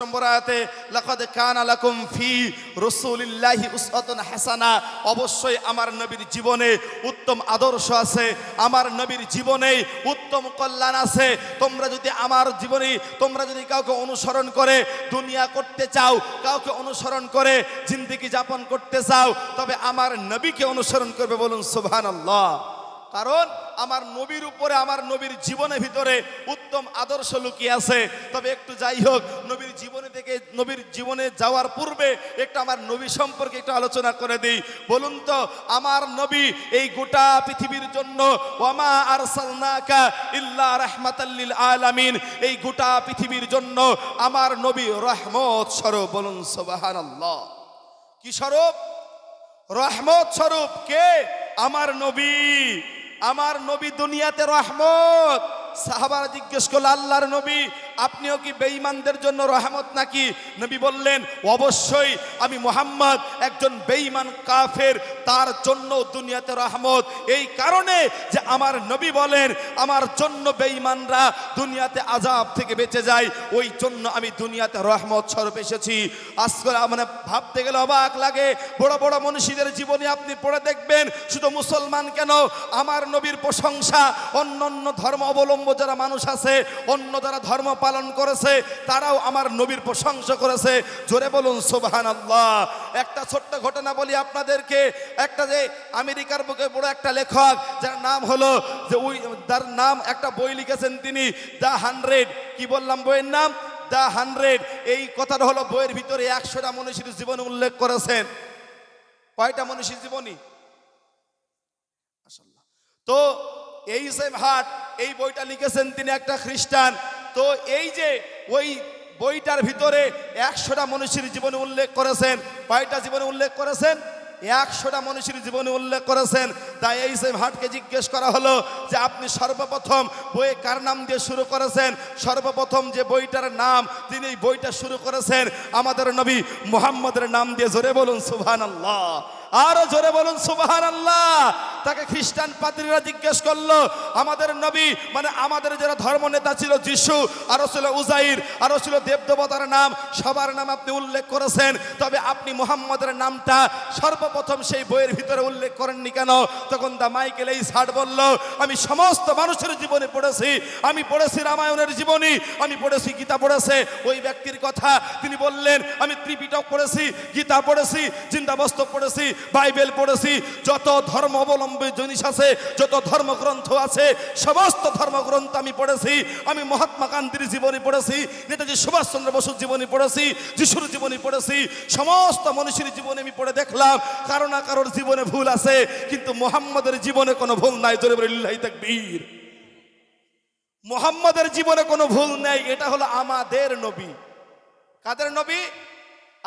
নম্বর আয়াতে লাকাদ কানা লাকুম ফি রাসূলিল্লাহি উসওয়াতুন হাসানা, অবশ্যই আমার নবীর জীবনে উত্তম আদর্শ আছে, আমার নবীর জীবনে উত্তম কল্যাণ আছে। তোমরা যদি আমার জীবনে তোমরা যদি কাউকে অনুসরণ করে দুনিয়া করতে চাও, কাউকে অনুসরণ করে জিন্দেগি যাপন করতে চাও, তবে আমার নবীকে অনুসরণ করবে। বলুন সুবহানাল্লাহ। কারণ আমার নবীর উপরে, আমার নবীর জীবনের ভিতরে উত্তম আদর্শ লুকিয়ে আছে। তবে একটু যাই হোক, নবীর জীবনে থেকে নবীর জীবনে যাওয়ার পূর্বে একটু আমার নবী সম্পর্কে একটু আলোচনা করে দিই। বলুন তো, আমার নবী এই গোটা পৃথিবীর জন্য ওয়ামা আরসালনাকা ইল্লা রাহমাতাল লিল আলামিন, এই গোটা পৃথিবীর জন্য আমার নবী রহমত স্বরূপ। বলুন সুবহানাল্লাহ। কি স্বরূপ? রহমত স্বরূপ। কে? আমার নবী। আমার নবী দুনিয়াতে রহমত। সাহাবারা জিজ্ঞেস করল, আল্লাহর নবী আপনিও কি বেঈমানদের জন্য রহমত নাকি? নবী বললেন, অবশ্যই আমি মুহাম্মদ একজন বেঈমান কাফের, তার জন্য দুনিয়াতে রহমত। এই কারণে যে আমার নবী বলেন আমার জন্য বেঈমানরা দুনিয়াতে আযাব থেকে বেঁচে যায়, ওই জন্য আমি দুনিয়াতে রহমত স্বরূপ এসেছি। আজকে মানে ভাবতে গেলে অবাক লাগে, বড় বড় মনীষীদের জীবনী আপনি পড়ে দেখবেন, শুধু মুসলমান কেন, আমার নবীর প্রশংসা অন্য অন্য ধর্ম অবলম্বন যারা মানুষ আছে, অন্য যারা ধর্ম পালন করেছে, তারাও আমার নবীর প্রশংসা করেছে। জোরে বলুন সুবহানাল্লাহ। একটা ছোট্ট ঘটনা বলি আপনাদেরকে। একটা যে আমেরিকার বুকে বড় একটা লেখক, যার নাম হলো তার নাম একটা বই লিখেছেন তিনি, দ্য 100। কি বললাম বইয়ের নাম? দ্য 100। এই কথাটা হলো বইয়ের ভিতরে 100টা মনীষীর জীবনী উল্লেখ করেছেন। কয়টা মনীষীর জীবনী? তো এই সেম হার্ট এই বইটা লিখেছেন তিনি, একটা খ্রিস্টান। তো এই যে ওই বইটার ভিতরে 100টা মনীষীর জীবনী উল্লেখ করেছেন। কয়টা জীবনী উল্লেখ করেছেন? 100টা মনীষীর জীবনী উল্লেখ করেছেন। তাই এই সেম হার্টকে জিজ্ঞেস করা হলো যে আপনি সর্বপ্রথম বইয়ে কার নাম দিয়ে শুরু করেছেন? সর্বপ্রথম যে বইটার নাম তিনি এই বইটা শুরু করেছেন আমাদের নবী মুহাম্মদের নাম দিয়ে। জোরে বলুন সুবহানাল্লাহ। আরো জোরে বলুন সুবহানাল্লাহ। তাকে খ্রিস্টান পাদ্রীরা জিজ্ঞেস করলো, আমাদের নবী মানে আমাদের যারা ধর্ম নেতা ছিল যিশু, আরো ছিল উজাইর, আরো ছিল দেবদেবতার নাম, সবার নাম আপনি উল্লেখ করেছেন, তবে আপনি মুহাম্মদের নামটা সর্বপ্রথম সেই বইয়ের ভিতরে উল্লেখ করেননি কেন? তখন দা মাইকেল এই সার্ট বলল, আমি সমস্ত মানুষের জীবনী পড়েছি, আমি পড়েছি রামায়ণের জীবনী, আমি পড়েছি গীতা পড়েছে ওই ব্যক্তির কথা। তিনি বললেন, আমি ত্রিপিটক পড়েছি, গীতা পড়েছি, জিন্দাবস্তব পড়েছি, বাইবেল পড়েছি, যত ধর্ম অবলম্বী জিনিস আছে, যত ধর্মগ্রন্থ আছে, সমস্ত ধর্মগ্রন্থ আমি পড়েছি। আমি মহাত্মা গান্ধীর জীবনী পড়েছি, নেতাজি সুভাষচন্দ্র বসুর জীবনী পড়েছি, যিশুর জীবনী পড়েছি, সমস্ত মনীষীর জীবনী আমি পড়ে দেখলাম কারো না কারোর জীবনে ভুল আছে, কিন্তু মুহাম্মদের জীবনে কোনো ভুল নাই। জোরে বলে লিল্লাহি তাকবীর। মুহাম্মদের জীবনে কোনো ভুল নেই। এটা হলো আমাদের নবী। কাদের নবী?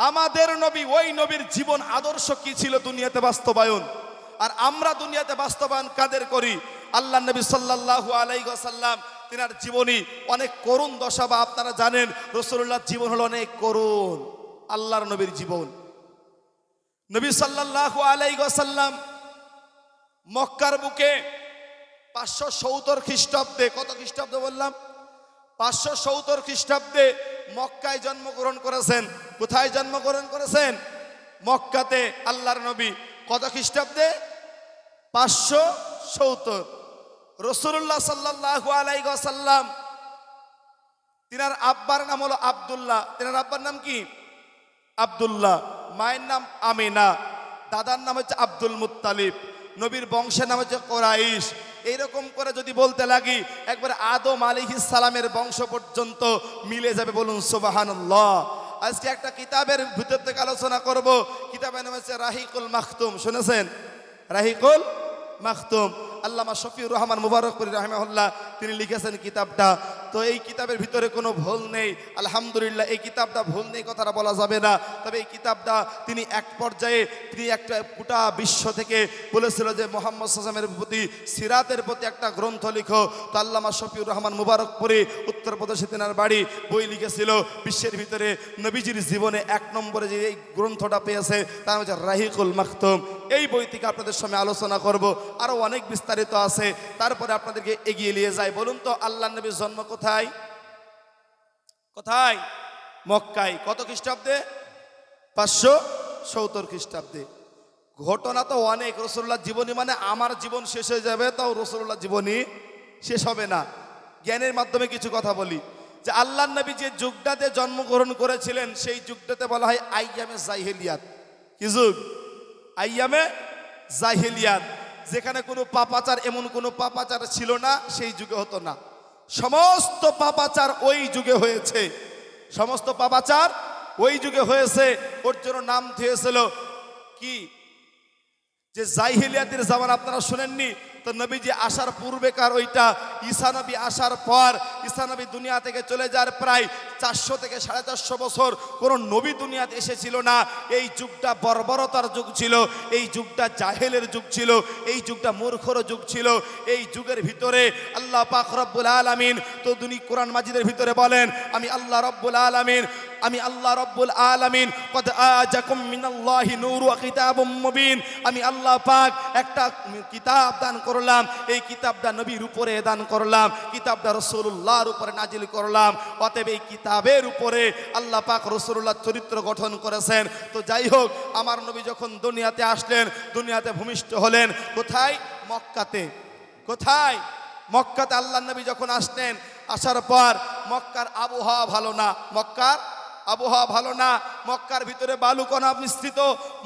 আমাদের নবী। ওই নবীর জীবন আদর্শ কি ছিল দুনিয়াতে বাস্তবায়ন। আর আমরা দুনিয়াতে বাস্তবায়ন কাদের করি? আল্লাহ নবী সাল্লাল্লাহু আলাইহি ওয়াসাল্লাম, তিনার জীবনী অনেক করুণ দশা, বা আপনারা জানেন রাসূলুল্লাহর জীবন হলো অনেক করুণ। আল্লাহর নবীর জীবন, নবী সাল্লাল্লাহু আলাইহি ওয়াসাল্লাম মক্কার বুকে 570 খ্রিস্টাব্দে, কত খ্রিস্টাব্দে বললাম? 570 খ্রিস্টাব্দে মক্কায় জন্মগ্রহণ করেছেন। কোথায় জন্মগ্রহণ করেছেন? মক্কাতে আল্লাহর নবী। কত খ্রিস্টাব্দে? 570। রাসূলুল্লাহ সাল্লাল্লাহু আলাইহি ওয়াসাল্লাম, তিনার আব্বার নাম হলো আব্দুল্লাহ। তিনার আব্বার নাম কি? আব্দুল্লাহ। মায়ের নাম আমিনা, দাদার নাম হচ্ছে আব্দুল মুত্তালিব, নবীর বংশের নাম হচ্ছে কোরাইশ। এইরকম করে যদি বলতে লাগি একবার আদম আলাইহিস সালামের বংশ পর্যন্ত মিলে যাবে। বলুন সুবহানাল্লাহ। আজকে একটা কিতাবের ভিতর থেকে আলোচনা করব। কিতাবের নাম হচ্ছে রাহিকুল মাখতুম। শুনেছেন? রাহিকুল মাখতুম। আল্লামা শফিউর রহমান মুবারকপুরী রাহিমাহুল্লাহ তিনি লিখেছেন কিতাবটা। তো এই কিতাবের ভিতরে কোনো ভুল নেই, আলহামদুলিল্লাহ। এই কিতাবটা ভুল নেই কথাটা বলা যাবে না, তবে এই কিতাবটা তিনি এক পর্যায়ে তিনি একটা গোটা বিশ্ব থেকে বলেছিল যে মুহাম্মদ সাল্লাল্লাহু আলাইহি ওয়াসাল্লামের প্রতি, সিরাতের প্রতি একটা গ্রন্থ লিখো। তো আল্লামা শফিউর রহমান মুবারকপুরী উত্তরপ্রদেশে তেনার বাড়ি, বই লিখেছিল। বিশ্বের ভিতরে নবীজির জীবনে 1 নম্বরে যে এই গ্রন্থটা পেয়েছে তার হচ্ছে রাহিকুল মাখতুম। এই বই থেকে আপনাদের সামনে আলোচনা করব, আরও অনেক বিস্তারিত আছে। তারপরে আপনাদেরকে এগিয়ে নিয়ে যাই। বলুন তো, আল্লাহর নবীর জন্ম কোথায়? কোথায়? মক্কায় কত খ্রিস্টাব্দে? 570 খ্রিস্টাব্দে। ঘটনা তো অনেক। রাসূলুল্লাহ জীবনী মানে আমার জীবন শেষ হয়ে যাবে, তাও রাসূলুল্লাহ জীবনী শেষ হবে না। জ্ঞানের মাধ্যমে কিছু কথা বলি যে আল্লাহর নবী যে যুগটাতে জন্মগ্রহণ করেছিলেন সেই যুগটাতে বলা হয় আইয়ামে জাহিলিয়াত। কি যুগ? আইয়ামে জাহিলিয়াত, যেখানে কোনো পাপাচার, এমন কোনো পাপাচার ছিল না, সেই যুগে হতো না। সমস্ত পাপাচার ওই যুগে হয়েছে, সমস্ত পাপাচার ওই যুগে হয়েছে। ওর জন্য নাম দিয়েছিল কি, যে জাহিলিয়াতের জামান। আপনারা শুনেননি তো? নবীজি আসার পূর্বেকার ওইটা, ঈসা নবী আসার পর, ঈসা নবী দুনিয়া থেকে চলে যাওয়ার প্রায় 400 থেকে 450 বছর কোনো নবী দুনিয়াতে এসেছিল না। এই যুগটা বর্বরতার যুগ ছিল, এই যুগটা জাহেলের যুগ ছিল, এই যুগটা মূর্খর যুগ ছিল। এই যুগের ভিতরে আল্লাহ পাক রব্বুল আলামিন তো কোরআন মাজিদের ভিতরে বলেন, আমি আল্লাহ রব্বুল আলামিন, আমি আল্লাহ রব্বুল আলামিন কদ আজাকুম মিনাল্লাহি নূরু ওয়া কিতাবুম মুবিন। আমি আল্লাহ পাক একটা কিতাব দান করলাম, এই কিতাবটা নবীর উপরে দান করলাম, কিতাবটা রাসূলুল্লাহর উপরে নাজিল করলাম। অতএব এই কিতাবের উপরে আল্লাহ পাক রাসূলুল্লাহ চরিত্র গঠন করেছেন। তো যাই হোক, আমার নবী যখন দুনিয়াতে আসলেন, দুনিয়াতে ভূমিষ্ঠ হলেন কোথায়? মক্কাতে। কোথায়? মক্কাতে আল্লাহর নবী যখন আসলেন, আসার পর মক্কার আবহাওয়া ভালো না, মক্কার আবহাওয়া ভালো না, মক্কার ভিতরে বালুকণা মিশ্রিত,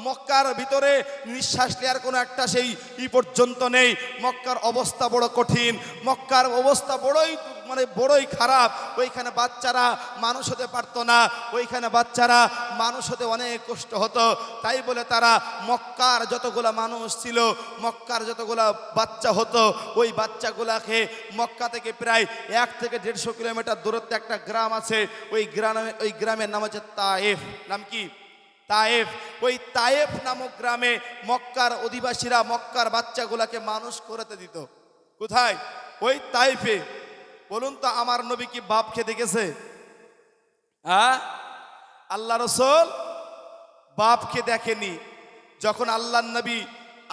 মক্কার ভিতরে নিঃশ্বাস নেওয়ার কোনো একটা সেই পর্যন্ত নেই। মক্কার অবস্থা বড় কঠিন, মক্কার অবস্থা বড়ই খারাপ। ওইখানে বাচ্চারা মানুষ হতে পারতো না, ওইখানে বাচ্চারা মানুষ হতে অনেক কষ্ট হতো। তাই বলে তারা মক্কার যতগুলা মানুষ ছিল, মক্কার যতগুলা বাচ্চা হতো, ওই বাচ্চাগুলাকে মক্কা থেকে প্রায় 1 থেকে 150 কিলোমিটার দূরত্বে একটা গ্রাম আছে, ওই গ্রামের নাম হচ্ছে তায়েফ। নাম কি? তায়েফ। ওই তায়েফ নামক গ্রামে মক্কার অধিবাসীরা মক্কার বাচ্চাগুলাকে মানুষ করতে দিত। কোথায়? ওই তায়েফে। বলুন তো, আমার নবী কি বাপকে দেখেছে? হ্যাঁ, আল্লাহ রাসূল বাপকে দেখেনি। যখন আল্লাহর নবী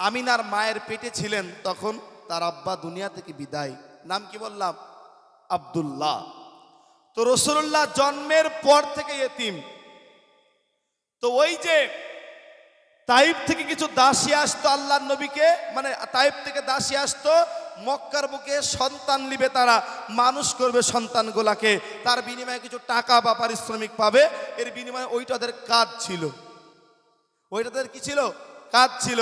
আমিনার মায়ের পেটে ছিলেন, তখন তার আব্বা দুনিয়া থেকে বিদায়। নাম কি বললাম? আব্দুল্লাহ। তো রাসূলুল্লাহ জন্মের পর থেকে ইতিম। তো ওই যে তাইফ থেকে কিছু দাসী আসতো আল্লাহর নবীকে, মানে তাইফ থেকে দাসী আসতো, মক্কার বুকে সন্তান নিবে, তারা মানুষ করবে সন্তানগুলাকে, তার বিনিময়ে কিছু টাকা বা পারিশ্রমিক পাবে। এর বিনিময়ে ওইটা তাদের কাজ ছিল, ওইটা তাদের কি ছিল? কাজ ছিল।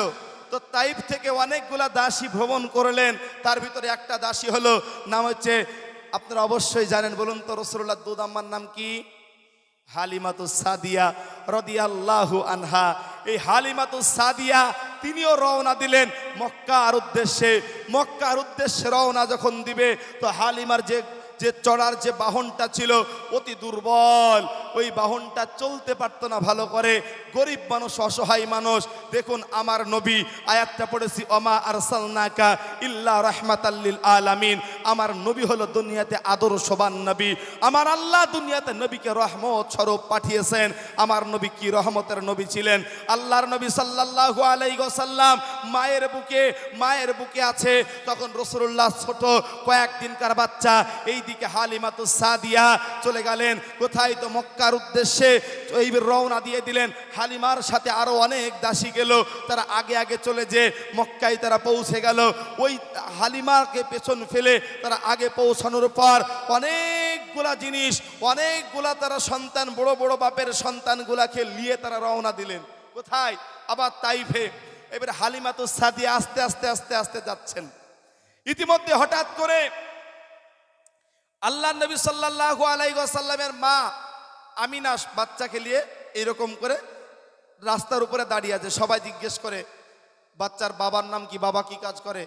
তো তাইফ থেকে অনেকগুলা দাসী ভ্রমণ করলেন, তার ভিতরে একটা দাসী হলো, নাম হচ্ছে, আপনারা অবশ্যই জানেন, বলুন তো রাসূলুল্লাহ দুধ আম্মার নাম কি? হালিমাতুস সাদিয়া রাদিয়াল্লাহু আনহা। এই হালিমাতুস সাদিয়া তিনিও রওনা দিলেন মক্কার উদ্দেশ্যে। মক্কার উদ্দেশ্যে রওনা যখন দিবে, তো হালিমার যে চড়ার যে বাহনটা ছিল অতি দুর্বল, ওই বাহনটা চলতে পারতো না ভালো করে, গরিব মানুষ, অসহায় মানুষ। দেখুন আমার নবী, আয়াতটা পড়েছি, ওমা আরসালনাকা ইল্লা রাহমাতাল লিল আলামিন। আমার নবী হলো দুনিয়াতে আদর্শবান নবী। আমার আল্লাহ দুনিয়াতে নবীকে রহমত স্বরূপ পাঠিয়েছেন। আমার নবী কি রহমতের নবী ছিলেন। আল্লাহর নবী সাল্লাল্লাহু আলাইহি ওয়াসাল্লাম মায়ের বুকে আছে, তখন রাসূলুল্লাহ ছোট কয়েকদিনকার বাচ্চা। এইদিকে হালিমাতুস সাদিয়া চলে গেলেন কোথায়? তো মক্কার উদ্দেশ্যে এই রওনা দিয়ে দিলেন। হালিমার সাথে আরো অনেক দাসী গেল, তারা আগে আগে চলে যে মক্কায় তারা পৌঁছে গেল। ওই হালিমাকে পেছন ফেলে তারা আগে পৌঁছানোর পর অনেকগুলা জিনিস, অনেকগুলা তারা সন্তান, বড় বড় বাপের সন্তানগুলাকে নিয়ে তারা রওনা দিলেন কোথায়? আবার তাইফে। এবার হালিমাতুস সাদিয়া আস্তে আস্তে আস্তে আস্তে যাচ্ছেন। ইতিমধ্যে হঠাৎ করে আল্লাহ নবী সাল্লাল্লাহু আলাইহি ওয়াসাল্লামের মা আমিনা বাচ্চাকে নিয়ে এরকম করে রাস্তার উপরে দাঁড়িয়ে আছে। সবাই জিজ্ঞেস করে, বাচ্চার বাবার নাম কি, বাবা কি কাজ করে?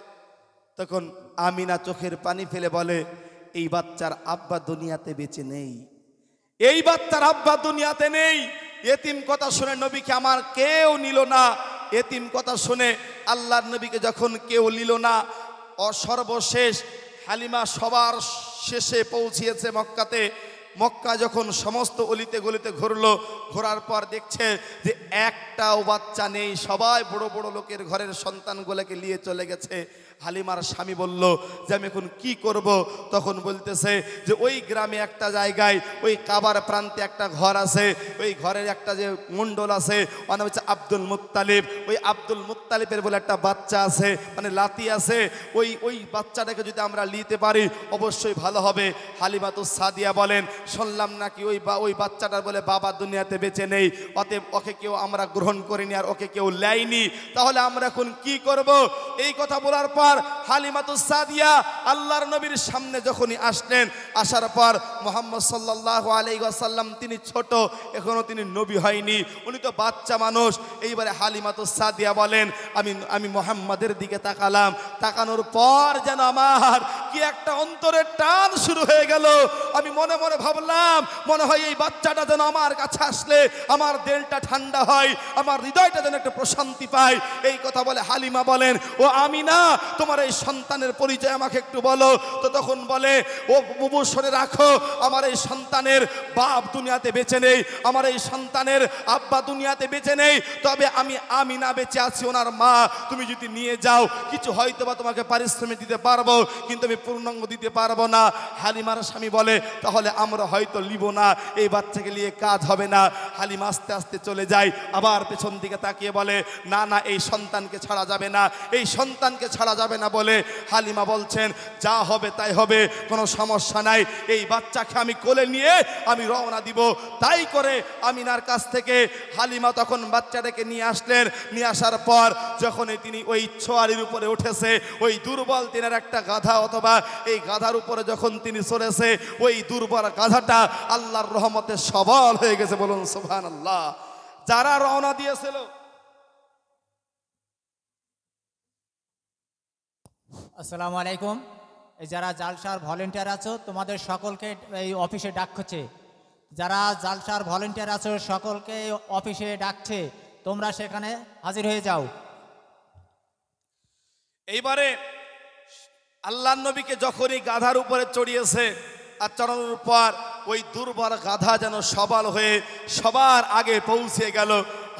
তখন আমিনা চোখের পানি ফেলে বলে, এই বাচ্চার আব্বা দুনিয়াতে বেঁচে নেই, এই বাচ্চার আব্বা দুনিয়াতে নেই। এতিম কথা শুনে নবীকে আমার কেউ নিল না। এতিম কথা শুনে আল্লাহর নবীকে যখন কেউ নিল না, সর্বশেষ হালিমা সবার শেষে পৌঁছিয়েছে মক্কাতে। মক্কা যখন সমস্ত অলিতে গলিতে ঘুরলো, ঘোরার পর দেখছে যে একটাও বাচ্চা নেই, সবাই বড় বড় লোকের ঘরের সন্তানগুলোকে নিয়ে চলে গেছে। হালিমার স্বামী বলল যে আমি এখন কি করব? তখন বলতেছে যে ওই গ্রামে একটা জায়গায় ওই কাবার প্রান্তে একটা ঘর আছে, ওই ঘরের একটা যে মণ্ডল আছে ওর নাম হচ্ছে আব্দুল মুত্তালিব। ওই আব্দুল মুত্তালিবের বলে একটা বাচ্চা আছে, মানে লাতি আছে, ওই বাচ্চাটাকে যদি আমরা নিতে পারি অবশ্যই ভালো হবে। হালিমাতুস সাদিয়া বলেন শুনলাম নাকি ওই বাচ্চাটার বলে বাবা দুনিয়াতে বেঁচে নেই, অতএব ওকে কেউ আমরা গ্রহণ করিনি আর ওকে কেউ নেয়নি, তাহলে আমরা এখন কি করব? এই কথা বলার পর হালিমাতুস সাদিয়া আল্লাহর নবীর সামনে যখনই আসলেন, আসার পর মুহাম্মদ সাল্লাল্লাহু আলাইহি ওয়াসাল্লাম তিনি ছোট, এখনো তিনি নবী হয়নি, উনি তো বাচ্চা মানুষ। এইবারে হালিমাতুস সাদিয়া বলেন আমি মুহাম্মাদের দিকে তাকালাম, তাকানোর পর যেন আমার কি একটা অন্তরের টান শুরু হয়ে গেল। আমি মনে মনে ভাবলাম মনে হয় এই বাচ্চাটা যেন আমার কাছে আসলে আমার দিলটা ঠান্ডা হয়, আমার হৃদয়টা যেন একটা প্রশান্তি পায়। এই কথা বলে হালিমা বলেন ও আমিনা তোমার এই সন্তানের পরিচয় আমাকে একটু বলো। তো তখন বলে ও বুবু শুনে রাখো, আমার এই সন্তানের বাপ দুনিয়াতে বেঁচে নেই, আমার এই সন্তানের আব্বা দুনিয়াতে বেঁচে নেই, তবে আমি আমিনা বেঁচে আছি, ওনার মা। তুমি যদি নিয়ে যাও কিছু হয়তো বা তোমাকে পারিশ্রমিক দিতে পারবো, কিন্তু আমি পূর্ণাঙ্গ দিতে পারবো না। হালিমার স্বামী বলে তাহলে আমরা হয়তো নিব না, এই বাচ্চাকে নিয়ে কাজ হবে না। হালিমা আস্তে আস্তে চলে যায়, আবার পেছন দিকে তাকিয়ে বলে না না এই সন্তানকে ছাড়া যাবে না, এই সন্তানকে ছাড়া যাবে না বলে হালিমা বলছেন যা হবে তাই হবে, কোনো সমস্যা নাই, এই বাচ্চাকে আমি কোলে নিয়ে আমি রওনা দিব। তাই করে আমিনার কাছ থেকে হালিমা তখন বাচ্চাটাকে নিয়ে আসলেন। নিয়ে আসার পর যখনই তিনি ওই ছোয়ারির উপরে উঠেছে, ওই দুর্বল তিনার একটা গাধা অথবা এই গাধার উপরে যখন তিনি চলেছে, ওই দুর্বল গাধাটা আল্লাহর রহমতে সবল হয়ে গেছে, বলুন সুবহানাল্লাহ। যারা রওনা দিয়েছিল আসসালামু আলাইকুম। এই যারা জালসার ভলেন্টিয়ার আছো তোমাদের সকলকে এই অফিসে ডাকছে, যারা জালসার ভলেন্টিয়ার আছো সকলকে অফিসে ডাকছে, তোমরা সেখানে হাজির হয়ে যাও। এইবারে আল্লাহর নবীকে যখনই গাধার উপরে চড়িয়েছে আর চড়ানোর পর ওই দুর্বল গাধা যেন সবল হয়ে সবার আগে পৌঁছে গেল।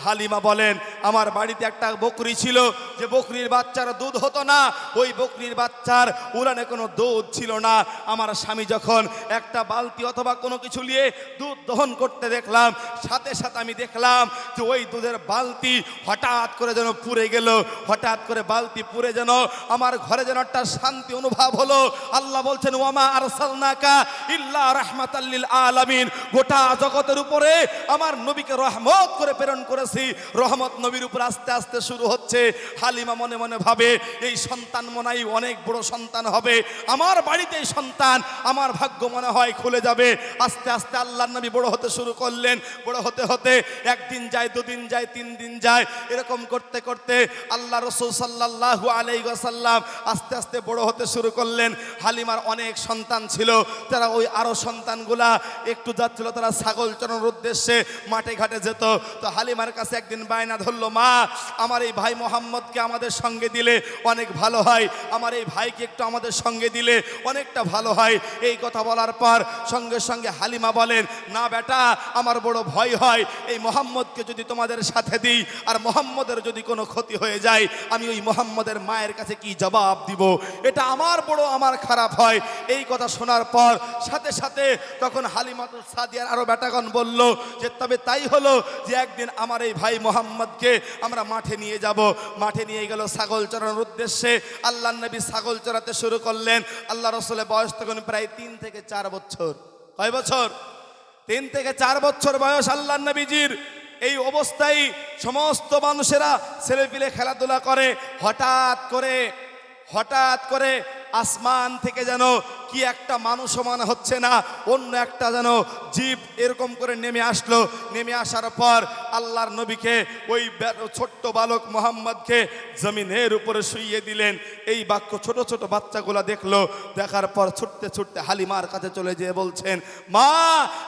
হালিমা বলেন আমার বাড়িতে একটা বকরি ছিল, যে বকরির বাচ্চার দুধ হতো না, ওই বকরির বাচ্চার উলানে কোনো দুধ ছিল না। আমার স্বামী যখন একটা বালতি অথবা কোনো কিছু নিয়ে দুধ দহন করতে দেখলাম, সাথে সাথে আমি দেখলাম যে ওই দুধের বালতি হঠাৎ করে যেন পুড়ে গেল, হঠাৎ করে বালতি পুড়ে যেন আমার ঘরে যেন একটা শান্তি অনুভব হলো। আল্লাহ বলছেন ওয়ামা আরসালনাকা ইল্লা রাহমাতাল লিল আলামিন, গোটা জগতের উপরে আমার নবীকে রহমত করে প্রেরণ করেছি। রহমত নবীর উপর আস্তে আস্তে শুরু হচ্ছে। হালিমা মনে মনে ভাবে এই সন্তান মনে হয় অনেক বড় সন্তান হবে, আমার বাড়িতে এই সন্তান, আমার ভাগ্য মনে হয় খুলে যাবে। আস্তে আস্তে আল্লাহর নবী বড় হতে শুরু করলেন। বড় হতে হতে একদিন যায়, দুদিন যায়, 3 দিন যায়, এরকম করতে করতে আল্লাহ রাসূল সাল্লাল্লাহু আলাইহি ওয়াসাল্লাম আস্তে আস্তে বড় হতে শুরু করলেন। হালিমার অনেক সন্তান ছিল, তারা ওই আরো সন্তানগুলা একটু যাচ্ছিল, তারা ছাগল চরানোর উদ্দেশ্যে মাঠে ঘাটে যেত। তো হালিমার কাছে একদিন বায়না ধরলো, মা আমার এই ভাই মোহাম্মদকে আমাদের সঙ্গে দিলে অনেক ভালো হয়, আমার এই ভাইকে একটু আমাদের সঙ্গে দিলে অনেকটা ভালো হয়। এই কথা বলার পর সঙ্গে সঙ্গে হালিমা বলেন না বেটা, আমার বড় ভয় হয়, এই মোহাম্মদকে যদি তোমাদের সাথে দিই আর মোহাম্মদের যদি কোনো ক্ষতি হয়ে যায়, আমি ওই মোহাম্মদের মায়ের কাছে কি জবাব দিব, এটা আমার খারাপ হয়। এই কথা শোনার পর সাথে সাথে তখন হালিমাতুস সাদিয়ার আরো বেটাগণ বলল যে তবে তাই হলো যে একদিন আমার এই ভাই মোহাম্মদকে আমরা মাঠে নিয়ে যাব। মাঠে নিয়ে গেল ছাগল চরানোর উদ্দেশ্যে। আল্লাহর নবী ছাগল চরাতে শুরু করলেন। আল্লাহ রাসূলের বয়স তখন প্রায় 3 থেকে 4 বছর। কয় বছর? 3 থেকে 4 বছর বয়স আল্লাহর নবীজির। এই অবস্থায় সমস্ত মানুষেরা ছেলেপিলে খেলাধুলা করে। হঠাৎ করে আসমান থেকে যেন কি একটা মানুষও মনে হচ্ছে না, অন্য একটা যেন জীব এরকম করে নেমে আসলো। নেমে আসার পর আল্লাহর নবীকে ওই ছোট্ট বালক মোহাম্মদকে জমিনের উপরে শুইয়ে দিলেন। এই বাক্য ছোট ছোট বাচ্চাগুলা দেখলো। দেখার পর ছুটতে ছুটতে হালিমার কাছে চলে যেয়ে বলছেন, মা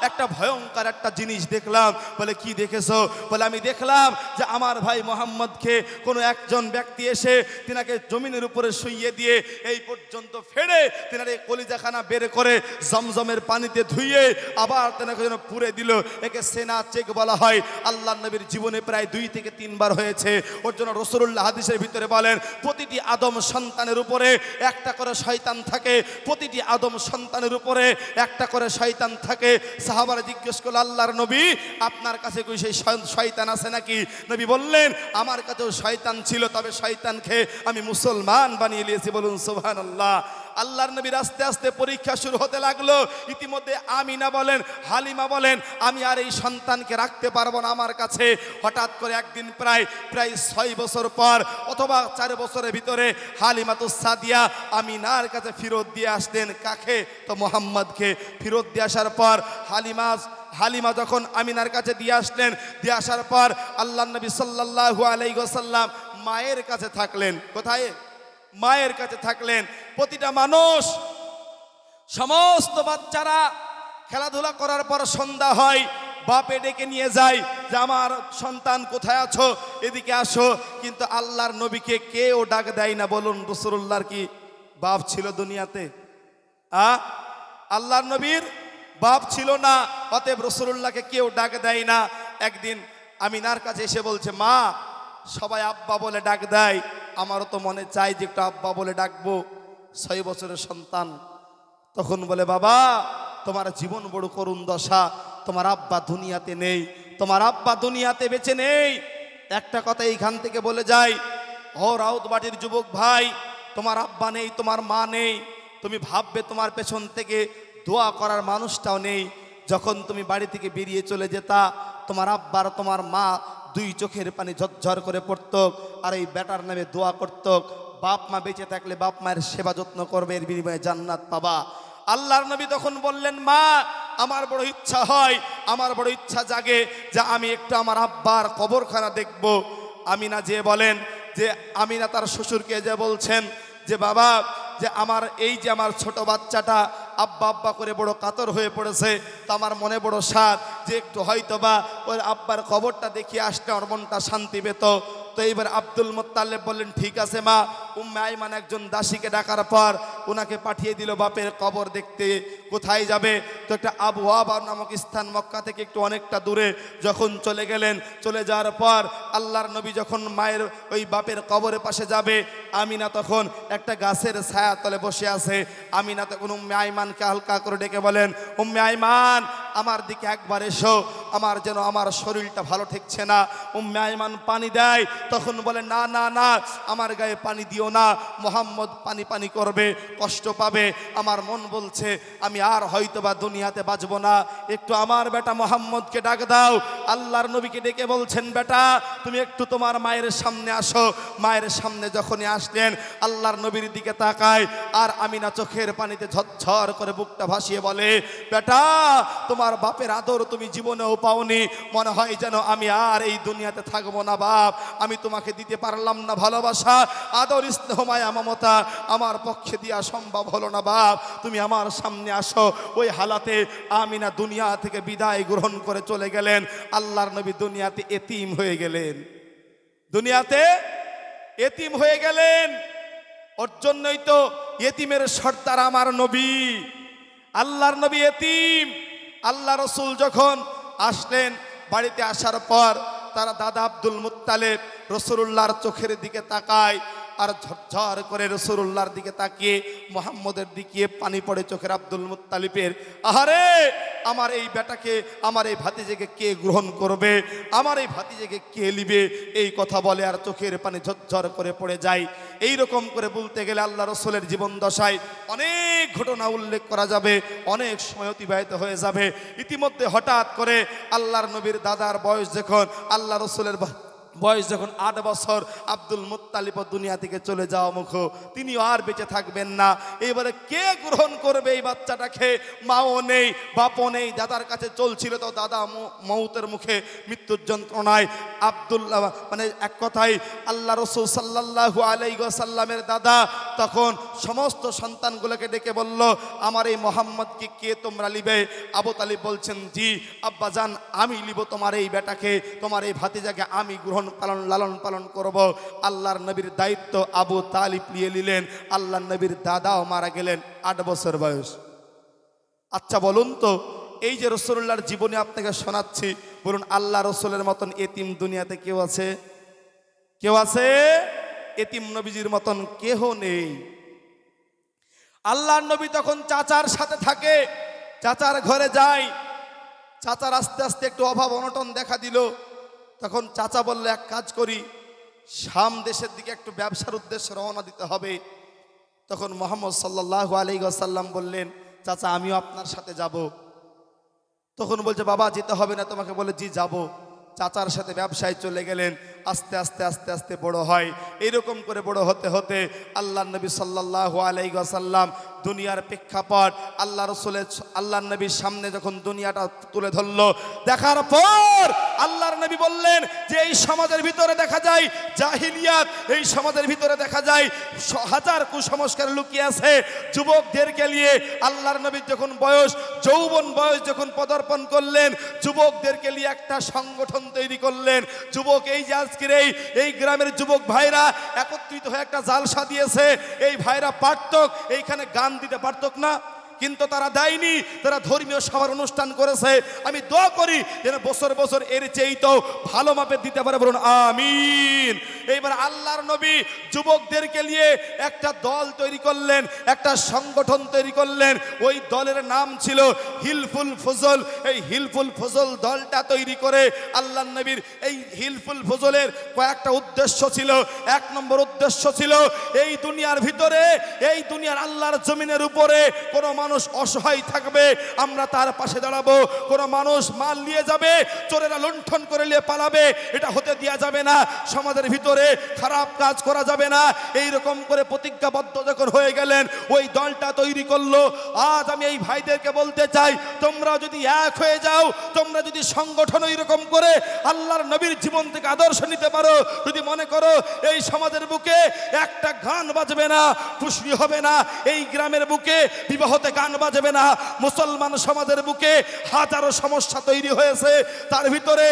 একটা ভয়ঙ্কর একটা জিনিস দেখলাম। বলে কি দেখেছো? বলে আমি দেখলাম যে আমার ভাই মোহাম্মদকে কোনো একজন ব্যক্তি এসে তিনাকে জমিনের উপরে শুইয়ে দিয়ে এই পর্যন্ত ফেড়ে তিনার এই কলিজা কলিজাখানা বের করে জমজমের পানিতে ধুইয়ে আবার তেনাকে যেন পুড়ে দিল। একে সেনা চেক বলা হয়। আল্লাহ নবীর জীবনে প্রায় 2 থেকে 3 বার হয়েছে। ওর জন্য রাসূলুল্লাহ হাদিসের ভিতরে বলেন, প্রতিটি আদম সন্তানের উপরে একটা করে শয়তান থাকে, প্রতিটি আদম সন্তানের উপরে একটা করে শয়তান থাকে। সাহাবারা জিজ্ঞেস করল, আল্লাহর নবী আপনার কাছে কি সেই শয়তান আছে নাকি? নবী বললেন, আমার কাছেও শয়তান ছিল, তবে শয়তানকে আমি মুসলমান বানিয়ে নিয়েছি। বলুন সুবহানাল্লাহ। আল্লাহর নবীর আস্তে আস্তে পরীক্ষা শুরু হতে লাগলো। ইতিমধ্যে আমিনা বলেন, হালিমা বলেন, আমি আর এই সন্তানকে রাখতে পারবো না আমার কাছে। হঠাৎ করে একদিন প্রায় 6 বছর পর অথবা 4 বছরের ভিতরে হালিমাতুস সাদিয়া আমিনার কাছে ফেরত দিয়ে আসলেন। কাকে? তো মুহাম্মদকে ফেরত দিয়ে আসার পর হালিমা যখন আমিনার কাছে দিয়ে আসলেন, দিয়ে আসার পর আল্লাহর নবী সাল্লাল্লাহু আলাইহি ওয়াসাল্লাম মায়ের কাছে থাকলেন। কোথায়? মায়ের কাছে থাকলেন। প্রতিটা মানুষ, সমস্ত বাচ্চারা খেলাধুলা করার পর সন্ধ্যা হয়, বাপে ডেকে নিয়ে যায় যে আমার সন্তান কোথায় আছো, এদিকে আসো। কিন্তু আল্লাহর নবীকে কেউ ডাক দেয় না। বলুন, রাসূলুল্লাহর কি বাপ ছিল দুনিয়াতে? আল্লাহর নবীর বাপ ছিল না, অতএব রাসূলুল্লাহকে কেউ ডাক দেয় না। একদিন আমিনার কাছে এসে বলছে, মা, সবাই আব্বা বলে ডাক দেয়, আমারও তো মনে চাই যে একটু আব্বা বলে ডাকবো, 6 বছরের সন্তান। তখন বলে, বাবা, তোমার জীবন বড় করুণ দশা, তোমার আব্বা দুনিয়াতে নেই, তোমার আব্বা দুনিয়াতে বেঁচে নেই। একটা কথা এইখান থেকে বলে যাই, ও রাউতবাটির যুবক ভাই, তোমার আব্বা নেই, তোমার মা নেই, তুমি ভাববে তোমার পেছন থেকে দোয়া করার মানুষটাও নেই। যখন তুমি বাড়ি থেকে বেরিয়ে চলে যেতা, তোমার আব্বার তোমার মা 2 চোখের পানি ঝরঝর করে পড়ত, আর এই বেটার নামে দোয়া করত, বাপ মা বেঁচে থাকলে বাপ মায়ের সেবা যত্ন করবে, এর বিনিময়ে জান্নাত পাবা। আল্লাহর নবী তখন বললেন, মা, আমার বড় ইচ্ছা হয়, আমার বড় ইচ্ছা জাগে যে আমি একটু আমার আব্বার কবরখানা দেখব। আমিনা যে বলেন যে আমিনা তার শ্বশুরকে যে বলছেন যে বাবা, যে আমার এই যে আমার ছোট বাচ্চাটা আব্বা আব্বা করে বড় কাতর হয়ে পড়েছে, তো আমার মনে বড় সাধ যে একটু হয়তোবা ওর আব্বার কবরটা দেখিয়ে আসলে ওর মনটা শান্তি পেত। তো এইবার আব্দুল মুত্তালিব বললেন, ঠিক আছে মা। উম্মে আইমান একজন দাসীকে ডাকার পর ওনাকে পাঠিয়ে দিল বাপের কবর দেখতে। কোথায় যাবে? তো একটা আবু ওয়াবা নামক স্থান, মক্কা থেকে একটু অনেকটা দূরে। যখন চলে গেলেন, চলে যাওয়ার পর আল্লাহর নবী যখন মায়ের ওই বাপের কবরের পাশে যাবে, আমিনা তখন একটা গাছের ছায়া তলে বসে আছে। আমিনা তখন উম্মে আইমানকে হালকা করে ডেকে বলেন, উম্মে আইমান, আমার দিকে একবার এসো, আমার যেন আমার শরীরটা ভালো ঠেকছে না। উম্মে আইমান পানি দেয়, তখন বলে, না না না, আমার গায়ে পানি দিও না, মুহাম্মদ পানি পানি করবে, কষ্ট পাবে। আমার মন বলছে আমি আর হয়তোবা দুনিয়াতে বাঁচবো না, একটু আমার বেটা মুহাম্মদকে ডাক দাও। আল্লাহর নবীকে ডেকে বলছেন, বেটা, তুমি একটু তোমার মায়ের সামনে আসো। মায়ের সামনে যখনই আসলেন, আল্লাহর নবীর দিকে তাকায়, আর আমিনা চোখের পানিতে ঝরঝর করে বুকটা ভাসিয়ে বলে, বেটা, তোমার বাপের আদর তুমি জীবনেও পাওনি, মনে হয় যেন আমি আর এই দুনিয়াতে থাকবো না বাপ। আমি তোমাকে দিতে পারলাম না ভালোবাসা, আদর, স্নেহ, মায়া, মমতা, আমার পক্ষে দেওয়া সম্ভব হলো না বাপ, তুমি আমার সামনে আসো। ওই হালাতে আমিনা দুনিয়া থেকে বিদায় গ্রহণ করে চলে গেলেন। আল্লাহর নবী দুনিয়াতে এতিম হয়ে গেলেন, দুনিয়াতে এতিম হয়ে গেলেন। ওর জন্যই তো এতিমের সর্দার আমার নবী। আল্লাহর নবী এতিম। আল্লাহ রসুল যখন আসলেন, বাড়িতে আসার পর তারা দাদা আব্দুল মুত্তালিব রাসূলুল্লাহর চোখের দিকে তাকায়, আর ঝরঝর করে রাসূলুল্লাহর দিকে তাকিয়ে মুহাম্মদের দিকে পানি পড়ে চোখের আব্দুল মুত্তালিবের। আহারে, আমার এই বেটাকে, আমার এই ভাতিজাকে কে গ্রহণ করবে, আমার এই ভাতিজাকে কে নিবে, এই কথা বলে আর চোখের পানি ঝরঝর করে পড়ে যায়। এই রকম করে বলতে গেলে আল্লাহ রসুলের জীবন দশায় অনেক ঘটনা উল্লেখ করা যাবে, অনেক সময় অতিবাহিত হয়ে যাবে। ইতিমধ্যে হঠাৎ করে আল্লাহর নবীর দাদার বয়স যখন, আল্লাহ রসুলের বয়স যখন 8 বছর, আব্দুল মুত্তালিব দুনিয়া থেকে চলে যাওয়া মুখ, তিনিও আর বেঁচে থাকবেন না। এবারে কে গ্রহণ করবে এই বাচ্চাটাকে? মাও নেই, বাপও নেই। দাদার কাছে চলছিল, তো দাদা মৌতের মুখে, মৃত্যুর যন্ত্রণায়। আব্দুল্লাহ মানে এক কথায় আল্লাহ রসুল সাল্লাল্লাহু আলাইহি ওয়াসাল্লামের দাদা তখন সমস্ত সন্তানগুলোকে ডেকে বলল, আমার এই মোহাম্মদকে কে তোমরা লিবে? আবু তালিব বলছেন, জি আব্বাজান, আমি লিব তোমার এই বেটাকে, তোমার এই ভাতিজাকে আমি গ্রহণ লালন পালন করব। আল্লাহর নবীর দায়িত্ব আবু তালিব নিয়ে নিলেন। আল্লাহর নবীর দাদাও মারা গেলেন 8 বছর বয়স। আচ্ছা বলুন তো, এই যে রাসূলুল্লাহর জীবনী আপনাকে শোনাচ্ছি, বলুন আল্লাহ রাসূলের মতন এতিম দুনিয়াতে কেউ আছে? কেউ আছে? এতিম নবীজির মতন কেহ নেই। আল্লাহর নবী তখন চাচার সাথে থাকে, চাচার ঘরে যায়। চাচার আস্তে আস্তে একটু অভাব অনটন দেখা দিল। তখন চাচা বললে, এক কাজ করি, শাম দেশের দিকে একটু ব্যবসার উদ্দেশ্যে রওনা দিতে হবে। তখন মুহাম্মদ সাল্লাল্লাহু আলাইহি ওয়াসাল্লাম বললেন, চাচা আমিও আপনার সাথে যাব। তখন বলছে, বাবা যেতে হবে না তোমাকে। বলে, জি যাব। চাচার সাথে ব্যবসায় চলে গেলেন। আস্তে আস্তে আস্তে আস্তে বড় হয়। এইরকম করে বড় হতে হতে আল্লাহর নবী সাল্লাল্লাহু আলাইহি ওয়াসাল্লাম দুনিয়ার প্রেক্ষাপট আল্লাহর নবীর সামনে যখন দুনিয়াটা তুলে ধরলো, দেখার পর আল্লাহর নবী বললেন যে এই সমাজের ভিতরে দেখা যায় জাহিলিয়াত, এই সমাজের ভিতরে দেখা যায় হাজার কুসংস্কার লুকিয়ে আছে। যুবকদেরকে নিয়ে আল্লাহর নবীর যখন যৌবন বয়স যখন পদার্পণ করলেন, যুবকদেরকে নিয়ে একটা সংগঠন তৈরি করলেন। যুবক এই যে আজকের এই গ্রামের যুবক ভাইরা একত্রিত হয়ে একটা জালসা দিয়েছে। এই ভাইরা পারতক এইখানে গান দিতে পারতক না, কিন্তু তারা দেয়নি। তারা ধর্মীয় সভার অনুষ্ঠান করেছে। আমি দোয়া করি যেন বছর বছর এর চেয়েও ভালো মাপে দিতে পারে, বলুন আমিন। এইবার আল্লাহর নবী যুবকদেরকে নিয়ে একটা দল তৈরি করলেন, একটা সংগঠন তৈরি করলেন। ওই দলের নাম ছিল হিলফুল ফজল। এই হিলফুল ফজল দলটা তৈরি করে আল্লাহর নবীর এই হিলফুল ফজলের কয়েকটা উদ্দেশ্য ছিল। 1 নম্বর উদ্দেশ্য ছিল, এই দুনিয়ার ভিতরে, এই দুনিয়ার আল্লাহর জমিনের উপরে কোনো মানুষ অসহায় থাকবে, আমরা তার পাশে দাঁড়াবো। কোনো মানুষ মাল নিয়ে যাবে, চোরেরা লুণ্ঠন করে নিয়ে পালাবে, এটা হতে দেওয়া যাবে না। সমাজের ভিতরে খারাপ কাজ করা যাবে না। এই রকম করে প্রতিজ্ঞাবদ্ধ যখন হয়ে গেলেন, ওই দলটা তৈরি করলো। আজ আমি এই ভাইদেরকে বলতে চাই, তোমরা যদি এক হয়ে যাও, তোমরা যদি সংগঠন ওই রকম করে আল্লাহর নবীর জীবন থেকে আদর্শ নিতে পারো, যদি মনে করো এই সমাজের বুকে একটা গান বাজবে না, খুশি হবে না, এই গ্রামের বুকে বিবাহতে গান বাজবে না, মুসলমান সমাজের বুকে হাজারো সমস্যা তৈরি হয়েছে, তার ভিতরে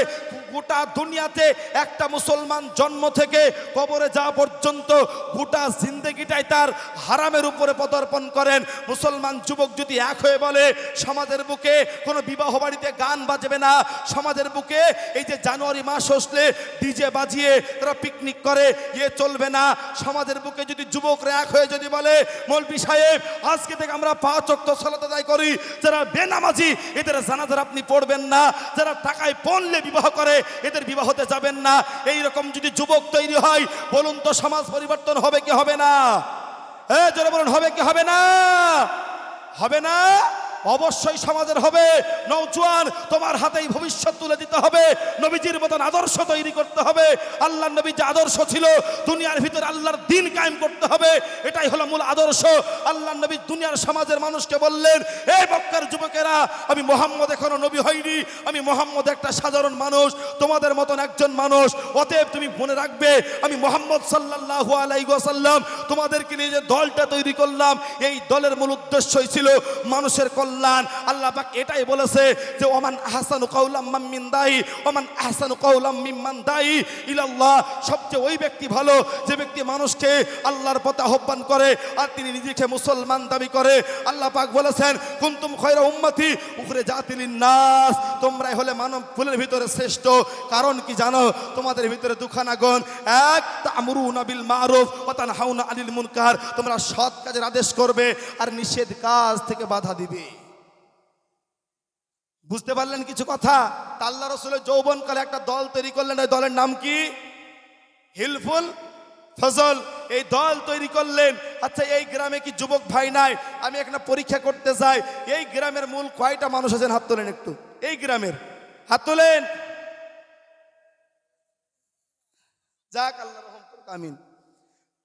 গোটা দুনিয়াতে একটা মুসলমান জন্ম থেকে কবরে যাওয়া পর্যন্ত গোটা জিন্দেগিটাই তার হারামের উপরে পদার্পণ করেন। মুসলমান যুবক যদি এক হয়ে বলে সমাজের বুকে কোনো বিবাহ বাড়িতে গান বাজবে না, সমাজের বুকে এই যে জানুয়ারি মাস আসলে ডিজে বাজিয়ে তারা পিকনিক করে, ইয়ে চলবে না। সমাজের বুকে যদি যুবকরা এক হয়ে যদি বলে, মৌলভী সাহেব আজকে থেকে আমরা 5 ওয়াক্ত সালাত আদায় করি, যারা বেনামাজি এদের জানাজা আপনি পড়বেন না, যারা টাকায় পণলে বিবাহ করে এদের বিবাহতে যাবেন না। এই রকম যদি যুবক তৈরি হয়, বলুন তো সমাজ পরিবর্তন হবে কি হবে না? জোরে বলুন, হবে কি হবে না? হবে না? অবশ্যই সমাজের হবে। নওজোয়ান, তোমার হাতেই ভবিষ্যৎ তুলে দিতে হবে। নবীজির মতন আদর্শ তৈরি করতে হবে। আল্লাহর নবীর যে আদর্শ ছিল, দুনিয়ার ভিতরে আল্লাহর দ্বীন কায়েম করতে হবে, এটাই হলো মূল আদর্শ। আল্লাহর নবী দুনিয়ার সমাজের মানুষকে বললেন, এই মক্কার যুবকেরা, আমি মুহাম্মদ এখনো নবী হইনি, আমি মুহাম্মদ একটা সাধারণ মানুষ, তোমাদের মতন একজন মানুষ। অতএব তুমি মনে রাখবে, আমি মুহাম্মদ সাল্লাল্লাহু আলাইহি ওয়াসাল্লাম তোমাদেরকে নিয়ে যে দলটা তৈরি করলাম, এই দলের মূল উদ্দেশ্যই ছিল মানুষের কল্যাণ। আল্লাহ পাক এটাই বলেছে যে ওমান আহসানু কাওলাম মিন দাই, ওমান আহসানু কাওলাম মিম্মান দাই ইলাল্লাহ। সবচেয়ে ওই ব্যক্তি ভালো যে ব্যক্তি মানুষকে আল্লাহর পথে আহ্বান করে আর তিনি নিজেকে মুসলমান দাবি করে। আল্লাহ পাক বলেছেন, কুনতুম খায়রা উম্মতি উখরিজাত লিন-নাস, তোমরাই হলে মানব কুলের ভিতরে শ্রেষ্ঠ। কারণ কি জানো? তোমাদের ভিতরে দুখানা গুণ, এক তা'মুরুনা বিল মারুফ ওয়া তানহাউনা আনিল মুনকার, তোমরা সৎ কাজের আদেশ করবে আর নিষেধ কাজ থেকে বাধা দিবে। বুঝতে পারলেন কিছু কথা? আল্লাহ রাসূলের যৌবনকালে একটা দল তৈরি করলেন, এই দলের নাম কি? হিলফুল ফজল। এই দল তৈরি করলেন। আচ্ছা, এই গ্রামে কি যুবক ভাই নাই? আমি একটা পরীক্ষা করতে চাই, এই গ্রামের মূল কয়টা মানুষ আছেন? হাত তোলেন একটু, এই গ্রামের হাত তোলেন। যাক, আল্লাহ রহম করুক, আমিন।